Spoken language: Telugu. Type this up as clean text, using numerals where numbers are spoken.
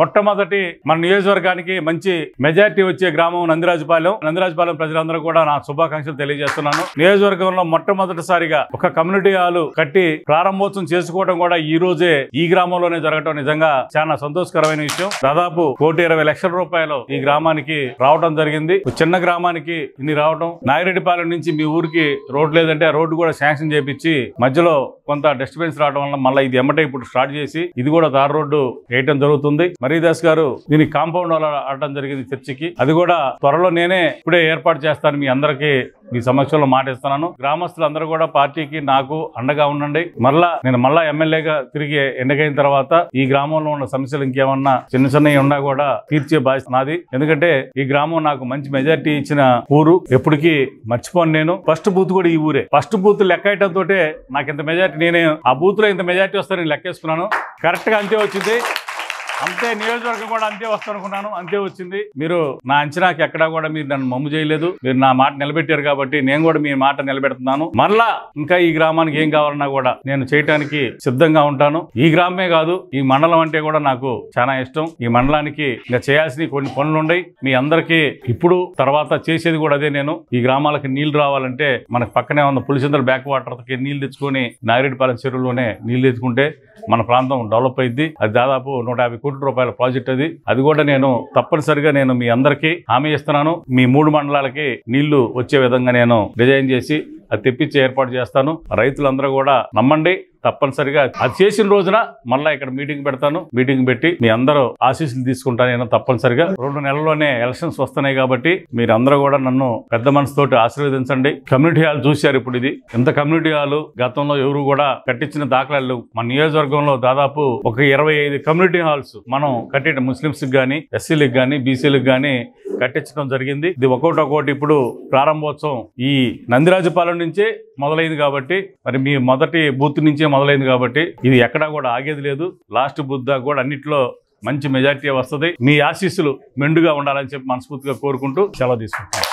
మొట్టమొదటి మన నియోజకవర్గానికి మంచి మెజారిటీ వచ్చే గ్రామం నందిరాజుపాలెం ప్రజలందరూ కూడా నా శుభాకాంక్షలు తెలియజేస్తున్నాను. నియోజకవర్గంలో మొట్టమొదటిసారిగా ఒక కమ్యూనిటీ హాల్ కట్టి ప్రారంభోత్సవం చేసుకోవడం కూడా ఈ రోజే ఈ గ్రామంలోనే జరగటం నిజంగా చాలా సంతోషకరమైన విషయం. దాదాపు 1,20,00,000 రూపాయలు ఈ గ్రామానికి రావడం జరిగింది. చిన్న గ్రామానికి ఇన్ని రావడం, నాగిరెడ్డిపాలెం నుంచి మీ ఊరికి రోడ్ లేదంటే ఆ రోడ్డు కూడా శాంక్షన్ చేపించి మధ్యలో కొంత డిస్టర్బెన్స్ రావడం వల్ల మళ్ళీ ఇది ఎమ్మటే ఇప్పుడు స్టార్ట్ చేసి ఇది కూడా తార్ రోడ్డు వేయటం జరుగుతుంది. మరీదాస్ గారు దీనికి కాంపౌండ్ వాల్ ఆడటం జరిగింది చర్చికి. అది కూడా త్వరలో నేనే ఇప్పుడే ఏర్పాటు చేస్తాను. మీ అందరికీ మీ సమక్షంలో మాట ఇస్తున్నాను. గ్రామస్తులందరూ కూడా పార్టీకి నాకు అండగా ఉండండి. నేను మళ్ళా ఎమ్మెల్యేగా తిరిగి ఎన్నికైన తర్వాత ఈ గ్రామంలో ఉన్న సమస్యలు ఇంకేమన్నా చిన్నవి ఉన్నా కూడా తీర్చే బాధ్యత నాది. ఎందుకంటే ఈ గ్రామం నాకు మంచి మెజారిటీ ఇచ్చిన ఊరు, ఎప్పటికీ మర్చిపోను నేను. ఫస్ట్ బూత్ కూడా ఈ ఊరే. ఫస్ట్ బూత్ లెక్కయటం తోటే నాకు ఇంత మెజారిటీ, నేనే ఆ బూత్ లో ఇంత మెజారిటీ వస్తానని లెక్కేసుకున్నాను. కరెక్ట్ గా అంతే వచ్చింది. అంతే నియోజకవర్గం కూడా అంతే వస్తానుకున్నాను, అంతే వచ్చింది. మీరు నా అంచనాకి ఎక్కడా కూడా మీరు నన్ను మమ్ము చేయలేదు. మీరు నా మాట నిలబెట్టారు కాబట్టి నేను కూడా మీ మాట నిలబెడుతున్నాను. మరలా ఇంకా ఈ గ్రామానికి ఏం కావాలన్నా కూడా నేను చేయటానికి సిద్ధంగా ఉంటాను. ఈ గ్రామమే కాదు, ఈ మండలం అంటే కూడా నాకు చాలా ఇష్టం. ఈ మండలానికి ఇంకా చేయాల్సిన కొన్ని పనులు ఉన్నాయి. మీ అందరికీ ఇప్పుడు తర్వాత చేసేది కూడా అదే. నేను ఈ గ్రామాలకి నీళ్లు రావాలంటే మనకు పక్కనే ఉన్న పులిచింతల బ్యాక్ వాటర్ కి నీళ్లు తెచ్చుకొని నాగిరెడ్డిపాలెం చెరువులోనే నీళ్లు తెచ్చుకుంటే మన ప్రాంతం డెవలప్ అయింది. అది దాదాపు 150 కోట్ల రూపాయల ప్రాజెక్ట్. అది కూడా నేను తప్పనిసరిగా నేను మీ అందరికీ హామీ ఇస్తున్నాను. మీ 3 మండలాలకి నీళ్లు వచ్చే విధంగా నేను డిజైన్ చేసి అది తెప్పించి ఏర్పాటు చేస్తాను. రైతులందరూ కూడా నమ్మండి. తప్పనిసరిగా అది చేసిన రోజున మళ్ళా ఇక్కడ మీటింగ్ పెడతాను. మీటింగ్ పెట్టి మీ అందరూ ఆశీస్సులు తీసుకుంటాను. నేను తప్పనిసరిగా 2 నెలల్లోనే ఎలక్షన్స్ వస్తున్నాయి కాబట్టి మీరందరూ కూడా నన్ను పెద్ద మనసుతోటి ఆశీర్వదించండి. కమ్యూనిటీ హాల్ చూశారు. ఇప్పుడు ఇది ఇంత కమ్యూనిటీ హాల్ గతంలో ఎవరు కూడా కట్టించిన దాఖలాలు మన నియోజకవర్గంలో దాదాపు ఒక 25 కమ్యూనిటీ హాల్స్ మనం కట్టిన ముస్లింస్ గానీ, ఎస్సీలకు గానీ, బీసీలకు గానీ కట్టించడం జరిగింది. ఇది ఒక్కొక్కటి ఇప్పుడు ప్రారంభోత్సవం ఈ నందిరాజుపాలెం నుంచే మొదలైంది కాబట్టి, మరి మీ మొదటి బూత్ నుంచే మొదలైంది కాబట్టి ఇది ఎక్కడా కూడా ఆగేది లేదు. లాస్ట్ బూత్ దాకా కూడా అన్నిట్లో మంచి మెజారిటీ వస్తుంది. మీ ఆశీస్సులు మెండుగా ఉండాలని చెప్పి మనస్ఫూర్తిగా కోరుకుంటూ సెలవు తీసుకుంటాను.